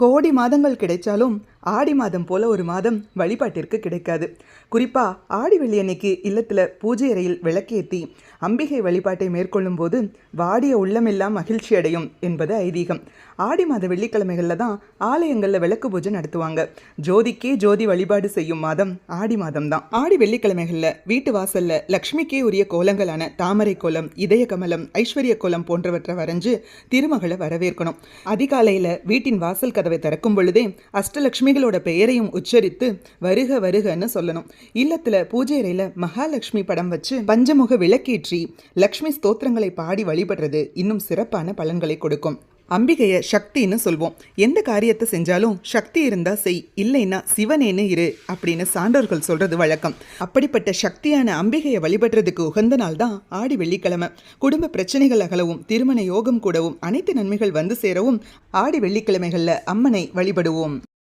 கோடி மாதங்கள் கிடைச்சாலும் ஆடி மாதம் போல ஒரு மாதம் வழிபாட்டிற்கு கிடைக்காது. குறிப்பாக ஆடி வெள்ளி அன்னைக்கு இல்லத்தில் பூஜை அறையில் விளக்கேற்றி அம்பிகை வழிபாட்டை மேற்கொள்ளும் போது வாடிய உள்ளமெல்லாம் மகிழ்ச்சி அடையும் என்பது ஐதீகம். ஆடி மாத வெள்ளிக்கிழமைகளில் தான் ஆலயங்களில் விளக்கு பூஜை நடத்துவாங்க. ஜோதிக்கே ஜோதி வழிபாடு செய்யும் மாதம் ஆடி மாதம் தான். ஆடி வெள்ளிக்கிழமைகளில் வீட்டு வாசலில் லக்ஷ்மிக்கே உரிய கோலங்களான தாமரை கோலம், இதய கமலம், ஐஸ்வர்ய கோலம் போன்றவற்றை வரைஞ்சு திருமகளை வரவேற்கணும். அதிகாலையில் வீட்டின் வாசல் கதவை திறக்கும் பொழுதே அஷ்டலட்சுமிகளோட பெயரையும் உச்சரித்து வருக வருகன்னு சொல்லணும். இல்லத்துல பூஜை அறையில மகாலட்சுமி படம் வச்சு பஞ்சமுக விளக்கேற்றி லக்ஷ்மி ஸ்தோத்திரங்களை பாடி வழிபடுறது இன்னும் சிறப்பான பலன்களை கொடுக்கும். அம்பிகையை சக்தின்னு சொல்வோம். எந்த காரியத்தை செஞ்சாலும் சக்தி இருந்தா செய், இல்லைன்னா சிவனேன்னு இரு அப்படின்னு சான்றோர்கள் சொல்றது வழக்கம். அப்படிப்பட்ட சக்தியான அம்பிகையை வழிபடுறதுக்கு உகந்த நாள் தான் ஆடி வெள்ளிக்கிழமை. குடும்ப பிரச்சனைகள் அகலவும், திருமண யோகம் கூடவும், அனைத்து நன்மைகள் வந்து சேரவும் ஆடி வெள்ளிக்கிழமைகள்ல அம்மனை வழிபடுவோம்.